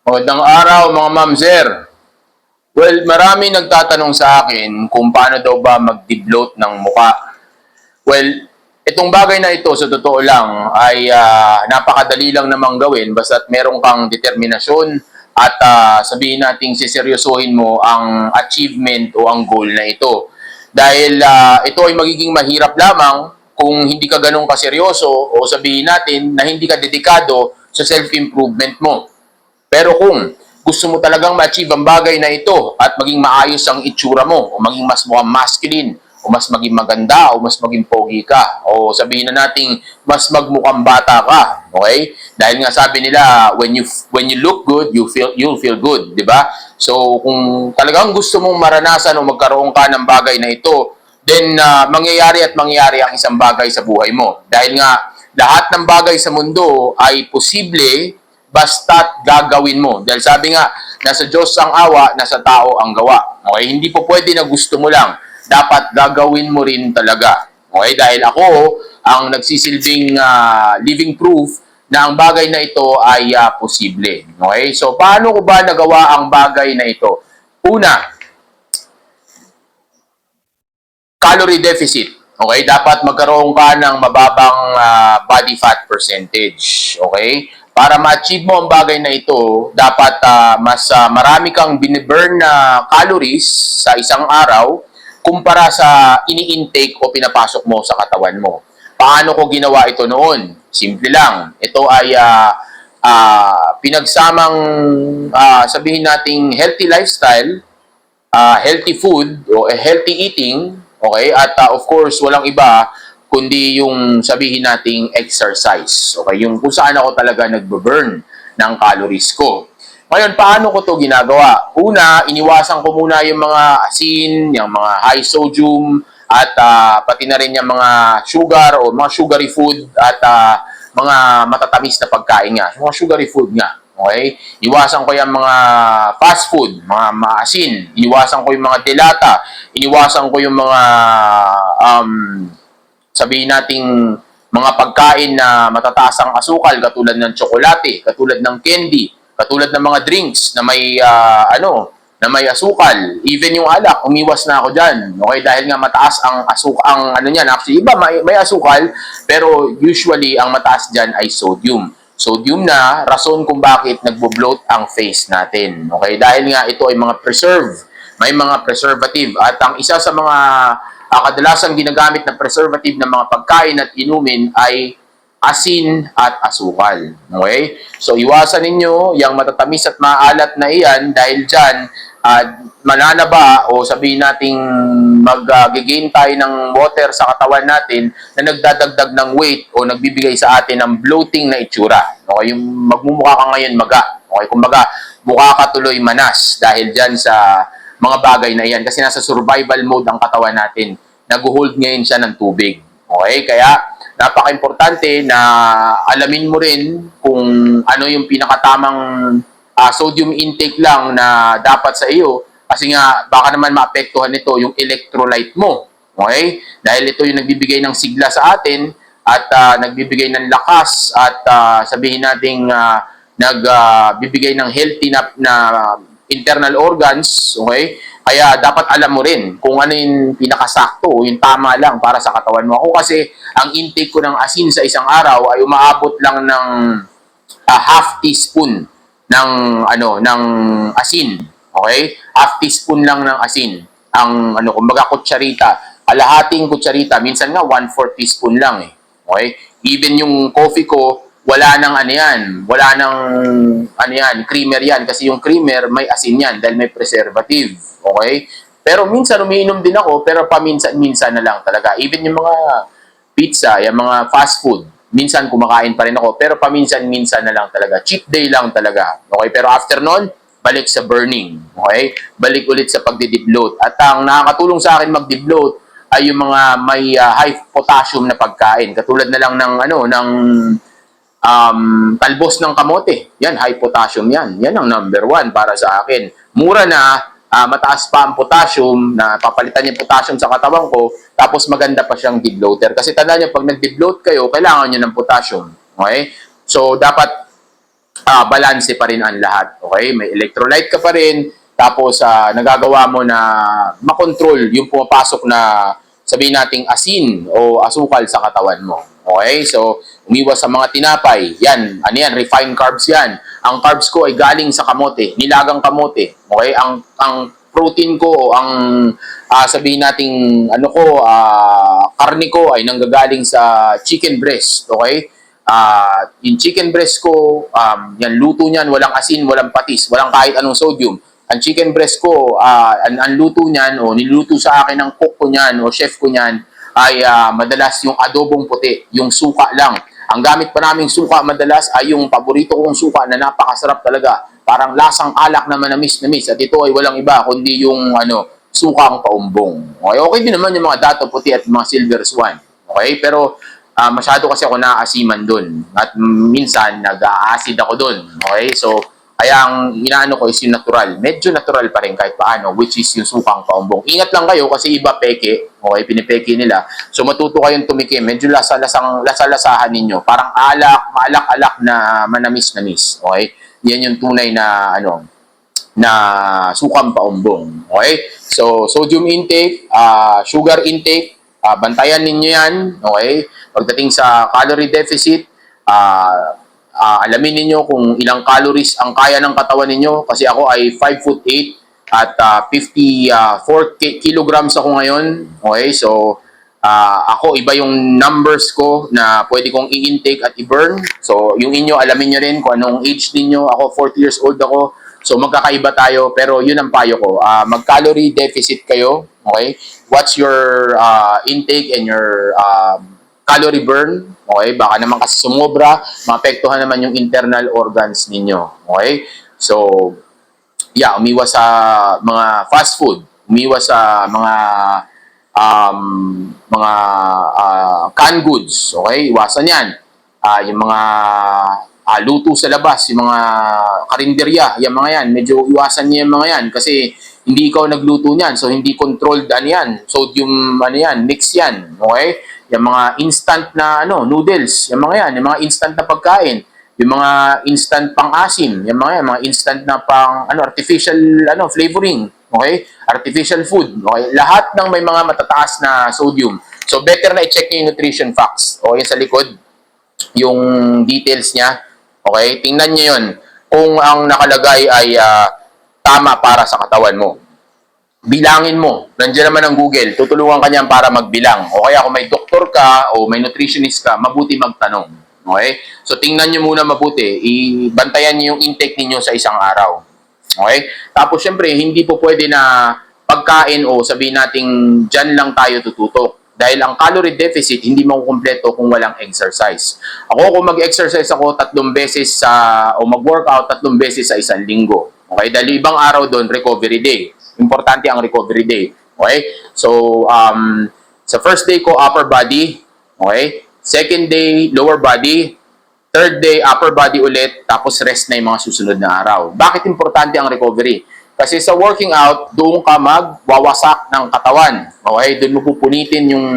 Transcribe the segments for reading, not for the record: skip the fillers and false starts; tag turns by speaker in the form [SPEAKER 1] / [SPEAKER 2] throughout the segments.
[SPEAKER 1] Magandang araw mga ma'am sir. Well, marami nagtatanong sa akin kung paano daw ba mag-debloat ng muka. Well, itong bagay na ito sa totoo lang ay napakadali lang namang gawin basta't meron kang determinasyon at sabihin nating siseryosohin mo ang achievement o ang goal na ito. Dahil ito ay magiging mahirap lamang kung hindi ka ganun kaseryoso o sabihin natin na hindi ka dedikado sa self-improvement mo. Pero kung gusto mo talagang ma-achieve ang bagay na ito at maging maayos ang itsura mo o maging mas mukhang masculine o mas maging maganda o mas maging pogi ka o sabihin na nating mas magmukhang bata ka, okay? Dahil nga sabi nila when you look good, you'll feel good, di ba? So kung talagang gusto mong maranasan o magkaroon ka ng bagay na ito, then mangyayari at mangyayari ang isang bagay sa buhay mo. Dahil nga lahat ng bagay sa mundo ay posible basta't gagawin mo. Dahil sabi nga, nasa Diyos ang awa, nasa tao ang gawa. Okay? Hindi po pwede na gusto mo lang. Dapat gagawin mo rin talaga. Okay? Dahil ako ang nagsisilbing living proof na ang bagay na ito ay posible. Okay? So, paano ko ba nagawa ang bagay na ito? Una, calorie deficit. Okay? Dapat magkaroon ka ng mababang body fat percentage. Okay? Para ma-achieve mo ang bagay na ito, dapat mas marami kang biniburn na calories sa isang araw kumpara sa ini-intake o pinapasok mo sa katawan mo. Paano ko ginawa ito noon? Simple lang. Ito ay pinagsamang sabihin nating healthy lifestyle, healthy food o healthy eating, okay? At of course, walang iba kundi yung sabihin nating exercise. Okay, yung kung saan ako talaga nagbe-burn ng calories ko. Ngayon, paano ko to ginagawa? Una, iniwasan ko muna yung mga asin, yung mga high sodium, at pati na rin yung mga sugar o mga sugary food at mga matatamis na pagkain nga. Mga sugary food nga. Okay? Iwasan ko yung mga fast food, mga maasin. Iwasan ko yung mga delata. Iniwasan ko yung mga sabihin nating mga pagkain na matataas ang asukal katulad ng tsokolate, katulad ng candy, katulad ng mga drinks na may na may asukal, even yung alak, umiwas na ako diyan. Okay, dahil nga mataas ang ang ano niyan, actually iba may asukal, pero usually ang mataas diyan ay sodium. Sodium na rason kung bakit nagbo-bloat ang face natin. Okay, dahil nga ito ay mga may mga preservative at ang isa sa mga kadalasang ginagamit na preservative ng mga pagkain at inumin ay asin at asukal. Okay? So, iwasan ninyo yung matatamis at maalat na iyan dahil dyan, mananaba o sabihin nating mag-gain tayo ng water sa katawan natin na nagdadagdag ng weight o nagbibigay sa atin ng bloating na itsura. Okay? Yung magmumukha ka ngayon maga. Okay? Kumbaga, mukha ka tuloy manas dahil dyan sa mga bagay na yan kasi nasa survival mode ang katawan natin. Nag-hold ngayon siya ng tubig. Okay? Kaya napaka-importante na alamin mo rin kung ano yung pinakatamang sodium intake lang na dapat sa iyo kasi nga baka naman maapektuhan nito yung electrolyte mo. Okay? Dahil ito yung nagbibigay ng sigla sa atin at nagbibigay ng lakas at sabihin nating nagbibigay ng healthy na internal organs, okay? Kaya dapat alam mo rin kung ano yung pinakasakto o yung tama lang para sa katawan mo. Ako kasi, ang intake ko ng asin sa isang araw ay umaabot lang ng half teaspoon ng ng asin. Okay? Half teaspoon lang ng asin. Ang kumbaga kutsarita, kalahating kutsarita, minsan nga 1/4 teaspoon lang eh. Okay? Even yung coffee ko, wala nang wala nang creamer yan kasi yung creamer may asin yan dahil may preservative. Okay? Pero minsan umiinom din ako pero paminsan-minsan na lang talaga. Even yung mga pizza, yung mga fast food, minsan kumakain pa rin ako pero paminsan-minsan na lang talaga. Cheat day lang talaga. Okay? Pero after nun, balik sa burning. Okay? Balik ulit sa pagdi-debloat. At ang nakakatulong sa akin mag-debloat ay yung mga may high potassium na pagkain. Katulad na lang ng talbos ng kamote. Yan, high potassium yan. Yan ang number 1 para sa akin. Mura na, mataas pa ang potassium, na papalitan yung potassium sa katawan ko, tapos maganda pa siyang debloater. Kasi tandaan niyo, pag nag-debloat kayo, kailangan niyo ng potassium. Okay? So, dapat balanse pa rin ang lahat. Okay? May electrolyte ka pa rin, tapos nagagawa mo na makontrol yung pumapasok na sabihin nating asin o asukal sa katawan mo. Okay? So, umiwas sa mga tinapay. Yan, ano yan, refined carbs yan. Ang carbs ko ay galing sa kamote, nilagang kamote. Okay? Ang protein ko o ang sabihin nating karne ko ay nanggagaling sa chicken breast. Okay? Yung chicken breast ko, yan, luto niyan, walang asin, walang patis, walang kahit anong sodium. Ang chicken breast ko, ang luto niyan, o niluto sa akin ng cook ko niyan, o chef ko niyan, ay madalas yung adobong puti, yung suka lang. Ang gamit pa naming suka madalas ay yung paborito kong suka na napakasarap talaga. Parang lasang alak na manamis-namis. At ito ay walang iba, kundi yung sukang paumbong. Okay, okay din naman yung mga dato puti at mga silver swan. Okay, pero masyado kasi ako naaasiman dun. At minsan, nag-acid ako dun. Okay? So, kaya ang inaano ko is yung natural. Medyo natural pa rin kahit paano, which is yung sukang paumbong. Ingat lang kayo kasi iba peke. Okay? Pinipeke nila. So, matuto kayong tumikim. Medyo lasa-lasahan ninyo. Parang maalak-alak na manamis-namis. Okay? Yan yung tunay na, na sukang paumbong. Okay? So, sodium intake, sugar intake, bantayan ninyo yan. Okay? Pagdating sa calorie deficit, alamin ninyo kung ilang calories ang kaya ng katawan ninyo. Kasi ako ay 5'8" at 54 kilograms ako ngayon. Okay, so ako iba yung numbers ko na pwede kong i-intake at i-burn. So yung inyo, alamin nyo rin kung anong age ninyo. Ako 40 years old ako. So magkakaiba tayo, pero yun ang payo ko. Mag-calorie deficit kayo. Okay? What's your intake and your calorie burn? Okay? Baka naman kasi sumobra, maapektuhan naman yung internal organs ninyo. Okay? So, yeah, umiwas sa mga fast food, umiwas sa canned goods. Okay? Iwasan yan. Yung mga luto sa labas, yung mga karinderya, yung mga yan, medyo iwasan niyo yung mga yan kasi hindi ikaw nagluto niyan, so hindi controlled yan, sodium mix yan, okay? Yung mga instant na noodles, yung mga yan, yung mga instant na pagkain, yung mga instant pang-asim, yung mga yan, mga instant na pang artificial flavoring, okay? Artificial food, okay? Lahat ng may mga matataas na sodium. So better na i-check niyo yung nutrition facts, okay, sa likod, yung details niya. Okay? Tingnan niyo yun. Kung ang nakalagay ay tama para sa katawan mo. Bilangin mo. Nandiyan naman ang Google. Tutulungan ka niyan para magbilang. O kaya kung may doktor ka o may nutritionist ka, mabuti magtanong. Okay? So, tingnan niyo muna mabuti. Ibantayan niyo yung intake niyo sa isang araw. Okay? Tapos, syempre, hindi po pwede na pagkain o sabihin nating dyan lang tayo tututok. Dahil ang calorie deficit, hindi makukumpleto kung walang exercise. Ako, kung mag-exercise ako 3 beses o mag-workout 3 beses sa isang linggo. Okay? Dahil ibang araw doon, recovery day. Importante ang recovery day. Okay? So, sa first day ko, upper body. Okay? Second day, lower body. Third day, upper body ulit. Tapos rest na yung mga susunod na araw. Bakit importante ang recovery? Kasi sa working out, doon ka magwawasak ng katawan. Okay? Doon mo pupunitin yung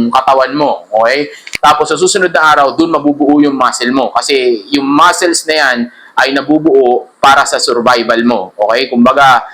[SPEAKER 1] katawan mo. Okay? Tapos sa susunod na araw, doon mabubuo yung muscle mo. Kasi yung muscles na yan ay nabubuo para sa survival mo. Okay? Kumbaga,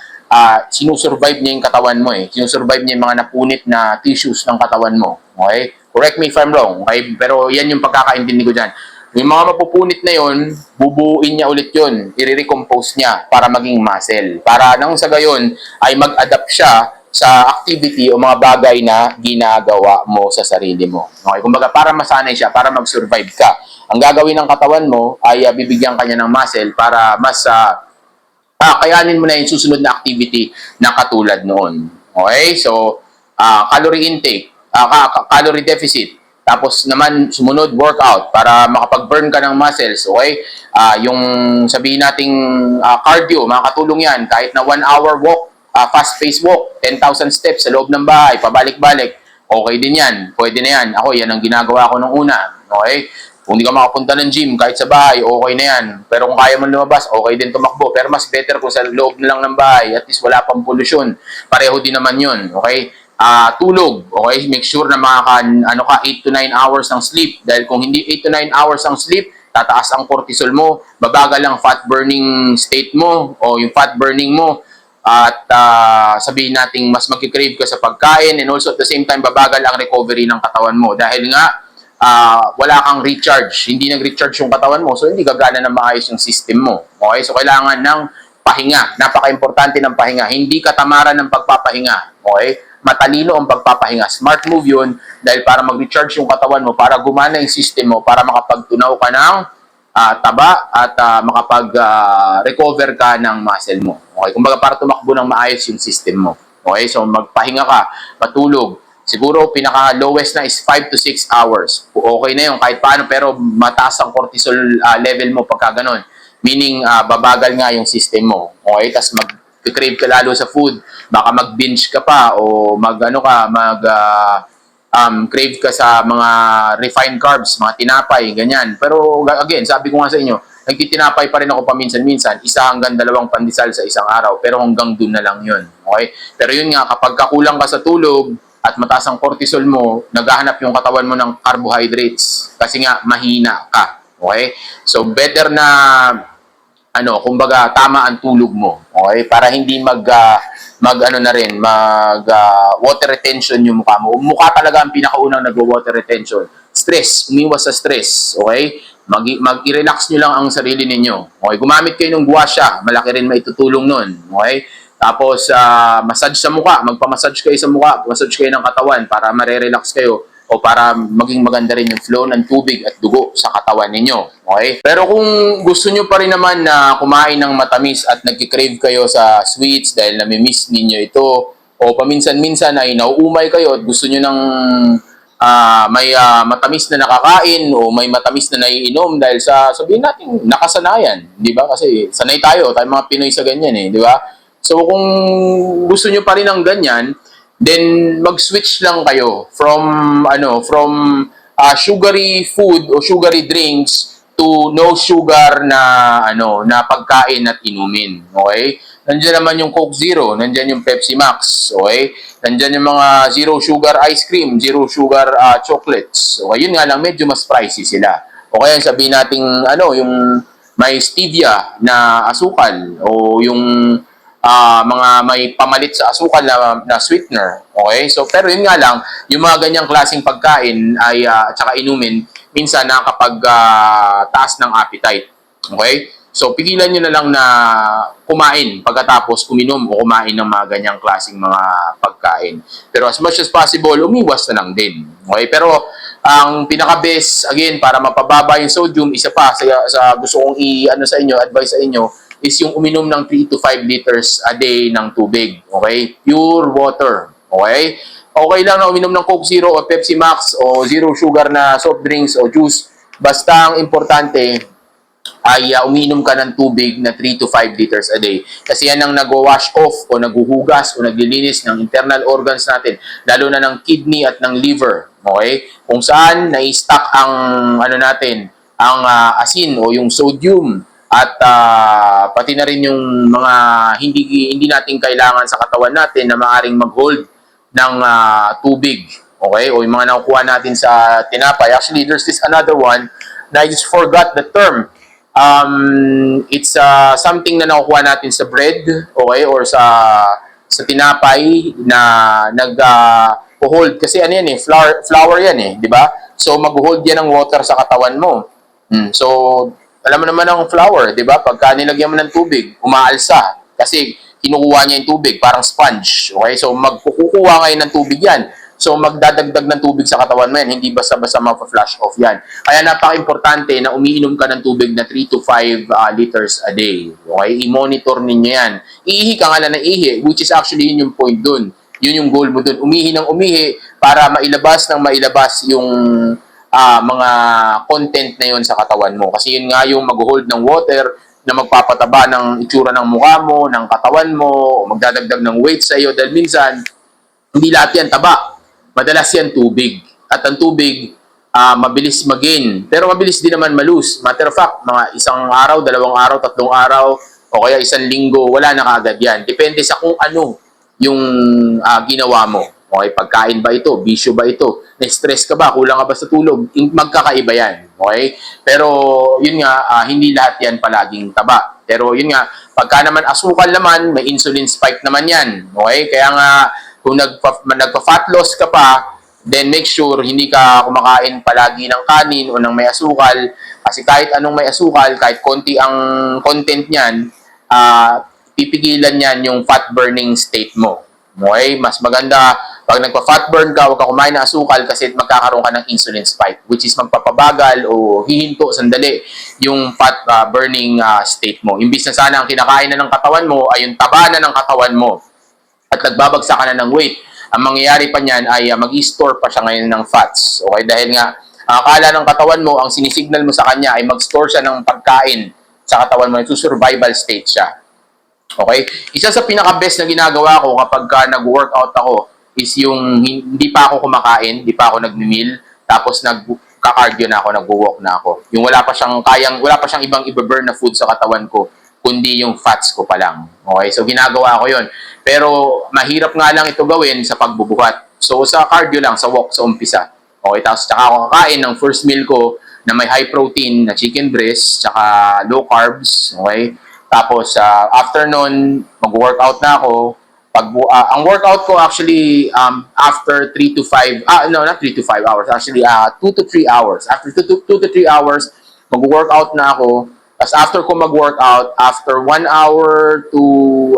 [SPEAKER 1] sinusurvive niya yung katawan mo eh. Sinusurvive niya yung mga napunit na tissues ng katawan mo. Okay? Correct me if I'm wrong. Okay? Pero yan yung pagkakaintindi ko dyan. Yung mga mapupunit na yon, bubuuin niya ulit yun. I-recompose niya para maging muscle. Para nang sa gayon ay mag-adapt siya sa activity o mga bagay na ginagawa mo sa sarili mo. Okay? Kumbaga, para masanay siya, para mag-survive ka. Ang gagawin ng katawan mo ay bibigyan kanya ng muscle para mas kayanin mo na yung susunod na activity na katulad noon. Okay? So, calorie intake, calorie deficit, tapos naman, sumunod, workout para makapag-burn ka ng muscles, okay? Yung sabihin nating cardio, makakatulong yan. Kahit na 1 hour walk, fast-paced walk, 10,000 steps sa loob ng bahay, pabalik-balik, okay din yan. Pwede na yan. Ako, yan ang ginagawa ko nung una, okay? Kung hindi ka makapunta ng gym, kahit sa bahay, okay na yan. Pero kung kaya mo lumabas, okay din tumakbo. Pero mas better kung sa loob na lang ng bahay, at least wala pang pollution. Pareho din naman yun, okay? Tulog, okay? Make sure na 8 to 9 hours ng sleep. Dahil kung hindi 8 to 9 hours ng sleep, tataas ang cortisol mo, babagal ang fat burning state mo o yung fat burning mo, at sabihin nating mas magkikrave ka sa pagkain, and also at the same time babagal ang recovery ng katawan mo dahil nga wala kang recharge, hindi nag-recharge yung katawan mo, so hindi gagana na maayos yung system mo. Okay, so kailangan ng pahinga, napaka-importante ng pahinga, hindi katamaran ng pagpapahinga. Okay, matalino ang pagpapahinga, smart move yun dahil para mag-recharge yung katawan mo, para gumana yung system mo, para makapagtunaw ka ng taba at makapag-recover ka ng muscle mo. Okay, kumbaga para tumakbo ng maayos yung system mo. Okay, so magpahinga ka, matulog. Siguro pinaka-lowest na is 5 to 6 hours. Okay na yun kahit paano, pero mataas ang cortisol level mo pagka ganun. Meaning, babagal nga yung system mo. Okay, tapos mag-crave ka lalo sa food. Baka mag-binge ka pa o crave ka sa mga refined carbs, mga tinapay, ganyan. Pero again, sabi ko nga sa inyo, nagtitinapay pa rin ako paminsan-minsan, 1 hanggang 2 pandesal sa isang araw, pero hanggang dun na lang yun. Okay? Pero yun nga, kapag kakulang ka sa tulog at mataas ang cortisol mo, naghahanap yung katawan mo ng carbohydrates kasi nga mahina ka. Okay? So better na kumbaga tama ang tulog mo. Okay? Para hindi water retention yung mukha mo. Mukha talaga ang pinakaunang nag-water retention. Stress, umiwas sa stress. Okay? Mag-i-relax nyo lang ang sarili ninyo. Okay? Gumamit kayo ng guasya, malaki rin maitutulong nun. Okay? Tapos, massage sa mukha, magpamassage kayo sa mukha, massage kayo ng katawan para mare-relax kayo o para maging maganda rin yung flow ng tubig at dugo sa katawan ninyo. Okay? Pero kung gusto nyo pa rin naman na kumain ng matamis at nagkikrave kayo sa sweets dahil namimiss ninyo ito, o paminsan-minsan ay nauumay kayo at gusto nyo ng may matamis na nakakain o may matamis na naiinom dahil sa, sabihin natin, nakasanayan. Di ba? Kasi sanay tayo mga Pinoy sa ganyan di ba? So kung gusto nyo pa rin ng ganyan, then mag-switch lang kayo from sugary food o sugary drinks to no sugar na pagkain at inumin. Okay? Nandiyan naman yung Coke Zero, nandiyan yung Pepsi Max, okay? Nandiyan yung mga zero sugar ice cream, zero sugar chocolates. Okay, yun nga lang medyo mas pricey sila. O kaya sabihin nating yung may stevia na asukal o yung mga may pamalit sa asukal na sweetener. Okay? So pero yun nga lang, yung mga ganyang klaseng pagkain ay tsaka inumin minsan nakakapag taas ng appetite. Okay? So, pigilan nyo na lang na kumain pagkatapos kuminom o kumain ng mga ganyang klaseng mga pagkain. Pero as much as possible, umiwas na lang din. Okay? Pero, ang pinaka-best, again, para mapababa yung sodium, isa pa sa gusto kong advise sa inyo, is yung uminom ng 3 to 5 liters a day ng tubig. Okay? Pure water. Okay? Okay lang na uminom ng Coke Zero o Pepsi Max o zero sugar na soft drinks o juice. Basta ang importante, ay uminom ka ng tubig na 3 to 5 liters a day. Kasi yan ang nag-wash off o naguhugas o naglilinis ng internal organs natin, lalo na ng kidney at ng liver. Okay? Kung saan na-stack ang ang asin o yung sodium at pati na rin yung mga hindi natin kailangan sa katawan natin na maaring mag-hold ng tubig. Okay? O yung mga nakukuha natin sa tinapay. Actually, there's this another one na I just forgot the term. It's something na nakukuha natin sa bread, okay, or sa tinapay na nag-hold kasi yan flour yan di ba? So mag-hold yan ng water sa katawan mo. So alam mo naman ang flour, di ba? Pagka nilagyan mo ng tubig, umaalsa kasi kinukuha niya yung tubig, parang sponge. Okay? So magkukuha ngayon ng tubig yan. So, magdadagdag ng tubig sa katawan mo yan. Hindi basta-basta ma-flush off yan. Kaya napaka-importante na umiinom ka ng tubig na 3 to 5 liters a day. Okay? I-monitor ninyo yan. Iihi ka nga lang ng ihi, which is actually yun yung point dun. Yun yung goal mo dun. Umihi ng umihi para mailabas yung mga content na yun sa katawan mo. Kasi yun nga yung mag-hold ng water na magpapataba ng itsura ng mukha mo, ng katawan mo, magdadagdag ng weight sa iyo. Dahil minsan, hindi lahat yan taba. Madalas yan tubig. At ang tubig, mabilis mag-gain. Pero mabilis din naman malus. Matter of fact, mga 1 araw, 2 araw, 3 araw, o kaya 1 linggo, wala na kaagad yan. Depende sa kung ano yung ginawa mo. Okay, pagkain ba ito? Bisyo ba ito? stress ka ba, kulang ka ba sa tulog, magkakaiba yan. Okay? Pero yun nga, hindi lahat yan palaging taba. Pero yun nga, pagka naman asukal naman, may insulin spike naman yan. Okay? Kaya nga, kung nagpa-fat loss ka pa, then make sure hindi ka kumakain palagi ng kanin o ng may asukal. Kasi kahit anong may asukal, kahit konti ang content niyan, pipigilan yan yung fat burning state mo. Okay? Mas maganda pag nagpa-fat burn ka, huwag ka kumain ng asukal kasi magkakaroon ka ng insulin spike, which is magpapabagal o hihinto sandali yung fat burning state mo. Imbis na sana ang kinakain na ng katawan mo ay yung taba na ng katawan mo at nagbabagsak ka na ng weight, ang mangyayari pa niyan ay mag-store pa siya ngayon ng fats. Okay? Dahil nga, ang akala ng katawan mo, ang sinisignal mo sa kanya ay mag-store siya ng pagkain sa katawan mo. Ito survival state siya. Okay? Isa sa pinaka-best na ginagawa ko kapag nag-workout ako is yung hindi pa ako kumakain, hindi pa ako nag-meal, tapos nagka-cardio na ako, nag-walk na ako. Yung wala pa siyang ibang i-burn na food sa katawan ko, kundi yung fats ko pa lang. Okay? So, ginagawa ko yon. Pero, mahirap nga lang ito gawin sa pagbubuhat. So, sa cardio lang, sa walk, sa umpisa. Okay? Tapos, tsaka ako kakain ng first meal ko na may high protein na chicken breast, tsaka low carbs. Okay? Tapos, after nun, mag-workout na ako. Ang workout ko actually, after 3 to 5, no, not 3 to 5 hours. Actually, 2 to 3 hours. After 2 to 3 hours, mag-workout na ako. Tapos after ko mag-workout, after 1 hour to,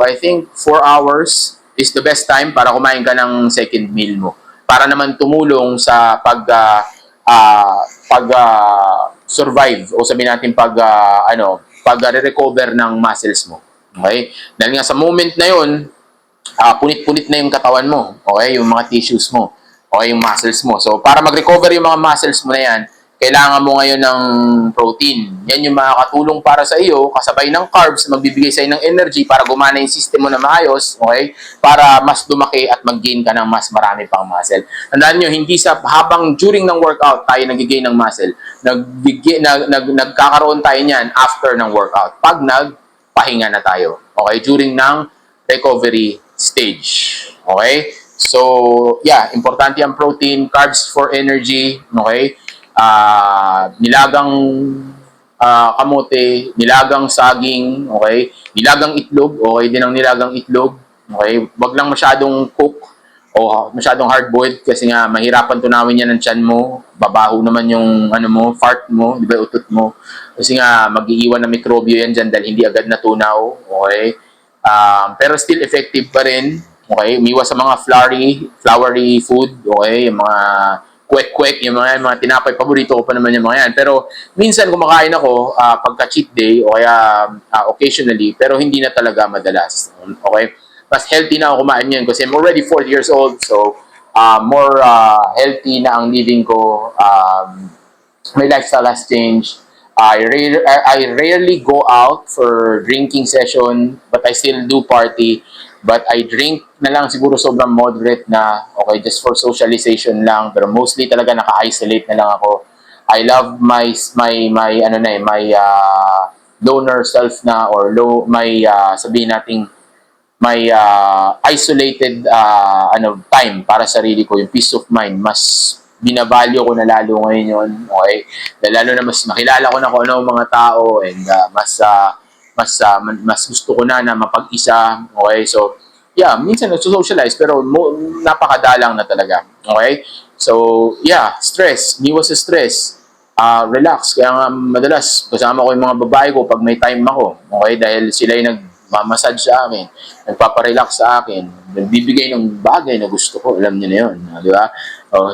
[SPEAKER 1] I think, 4 hours is the best time para kumain ka ng second meal mo. Para naman tumulong sa survive o sabihin natin pag-recover ng muscles mo. Okay? Dahil nga sa moment na yon, punit-punit na yung katawan mo. Okay? Yung mga tissues mo. Okay? Yung muscles mo. So, para mag-recover yung mga muscles mo na yan, kailangan mo ngayon ng protein. Yan yung makakatulong para sa iyo, kasabay ng carbs, magbibigay sa'yo ng energy para gumana yung system mo na maayos, okay? Para mas lumaki at mag-gain ka ng mas marami pang muscle. Tandaan nyo, hindi habang during ng workout tayo nag-gain ng muscle, nagkakaroon tayo niyan after ng workout. Pag nagpahinga na tayo. Okay? During ng recovery stage. Okay? So, yeah, importante ang protein, carbs for energy, okay? Nilagang kamote, nilagang saging, okay? Nilagang itlog, okay din ang nilagang itlog, okay? Wag lang masyadong cook o masyadong hard-boiled kasi nga mahirapan tunawin yan ng tiyan mo, babaho naman yung fart mo, di ba, utot mo. Kasi nga mag-iiwan ng mikrobyo yan dyan dahil hindi agad natunaw, okay? Pero still effective pa rin. Okay? Umiwas sa mga flowery food. Okay? Yung mga kwek-kwek, yung mga tinapay, paborito ko pa naman yung mga yan. Pero minsan kumakain ako pagka-cheat day o kaya occasionally, pero hindi na talaga madalas. Okay? Mas healthy na ako kumain yan kasi I'm already 40 years old. So, more healthy na ang living ko. My lifestyle has changed. I rarely go out for drinking session, but I still do party. But I drink na lang siguro sobrang moderate na, okay, just for socialization lang. Pero mostly talaga naka-isolate na lang ako. I love my loner self na or sabihin nating may isolated time para sa sarili ko, yung peace of mind. Mas binavalue ko na lalo ngayon yun. Okay? Dahil lalo na mas makilala ko na kung ano ang mga tao and mas gusto ko na mapag-isa. Okay? So, yeah, minsan nagso-socialize pero napakadalang na talaga. Okay? So, yeah, stress. Iwas sa stress. Relax. Kaya nga madalas kasama ko yung mga babae ko pag may time ako. Okay? Dahil sila yung nagmamassage sa akin, nagpaparelax sa akin, nagbibigay ng bagay na gusto ko. Alam niyo na yun. Di ba?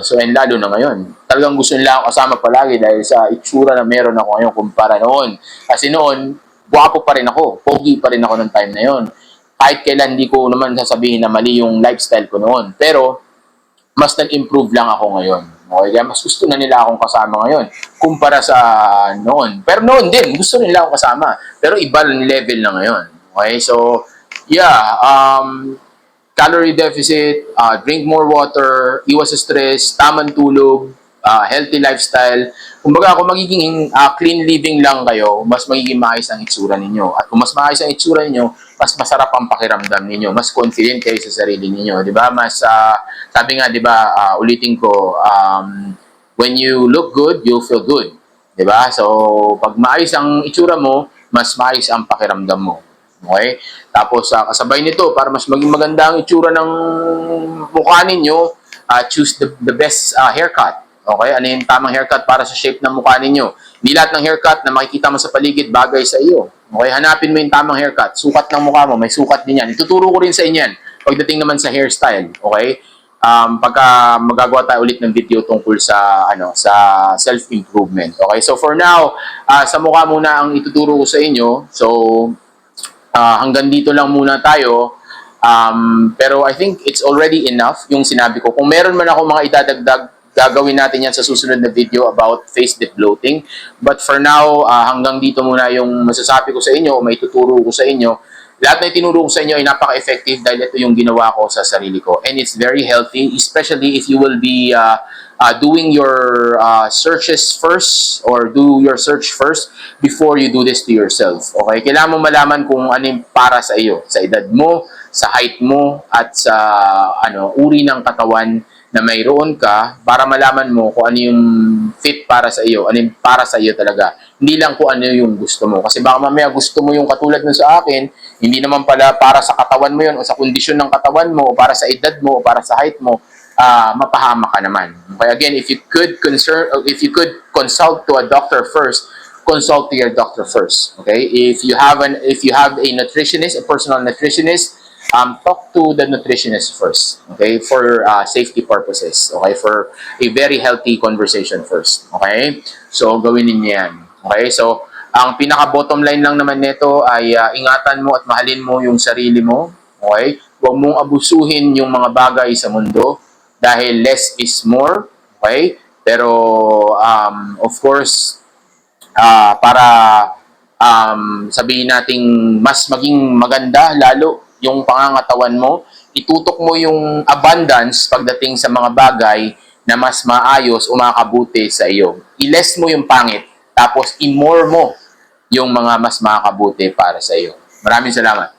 [SPEAKER 1] So, and lalo na ngayon. Talagang gusto nila ako kasama palagi dahil sa itsura na meron ako ngayon kumpara noon. Kasi noon, guwapo pa rin ako. Pogi pa rin ako ng time na yon. Kahit kailan, hindi ko naman sasabihin na mali yung lifestyle ko noon. Pero, mas nag-improve lang ako ngayon. Okay? Kaya mas gusto na nila akong kasama ngayon kumpara sa noon. Pero noon din, gusto nila akong kasama. Pero iba yung level na ngayon. Okay? So, yeah, calorie deficit, drink more water, iwas sa stress, tamang tulog, healthy lifestyle. Kumbaga, kung magiging clean living lang kayo, mas magiging maayos ang itsura ninyo. At kung mas maayos ang itsura ninyo, mas masarap ang pakiramdam ninyo. Mas confident kayo sa sarili ninyo. Di ba? Mas, sabi nga, di ba, ulitin ko, when you look good, you'll feel good. Di ba? So, pag maayos ang itsura mo, mas maayos ang pakiramdam mo. Okay? Tapos, kasabay nito, para mas maging maganda ang itsura ng mukha ninyo, choose the best haircut. Okay? Ano yung tamang haircut para sa shape ng mukha ninyo? Hindi lahat ng haircut na makikita mo sa paligid bagay sa iyo. Okay? Hanapin mo yung tamang haircut. Sukat ng mukha mo, may sukat din yan. Ituturo ko rin sa inyo yan. Pagdating naman sa hairstyle. Okay? Pagka magagawa tayo ulit ng video tungkol sa sa self-improvement. Okay? So for now, sa mukha muna ang ituturo ko sa inyo. So hanggang dito lang muna tayo. Pero I think it's already enough yung sinabi ko. Kung meron man ako mga idadagdag, gagawin natin yan sa susunod na video about face dip bloating. But for now, hanggang dito muna yung masasabi ko sa inyo, may tuturo ko sa inyo. Lahat na itinuro ko sa inyo ay napaka-effective dahil ito yung ginawa ko sa sarili ko. And it's very healthy, especially if you will be doing your searches first or do your search first before you do this to yourself. Okay? Kailangan mo malaman kung ano yung para sa iyo, sa edad mo, sa height mo, at sa uri ng katawan na mayroon ka para malaman mo kung ano yung fit para sa iyo, ano yung para sa iyo talaga. Hindi lang kung ano yung gusto mo. Kasi baka mamaya gusto mo yung katulad nun sa akin, hindi naman pala para sa katawan mo yun o sa kondisyon ng katawan mo o para sa edad mo o para sa height mo, mapahama ka naman. Okay, again, if you could consult to a doctor first, consult to your doctor first. Okay, if you have a nutritionist, a personal nutritionist, talk to the nutritionist first. Okay, for safety purposes. Okay, for a very healthy conversation first. Okay, so gawin niyo yan. Okay, so ang pinaka bottom line lang naman nito ay ingatan mo at mahalin mo yung sarili mo. Okay, huwag mong abusuhin yung mga bagay sa mundo dahil less is more. Okay, pero of course para sabihin nating mas maging maganda lalo yung pangangatawan mo, itutok mo yung abundance pagdating sa mga bagay na mas maayos o makakabuti sa iyo. I-less mo yung pangit, tapos i-more mo yung mga mas makakabuti para sa iyo. Maraming salamat.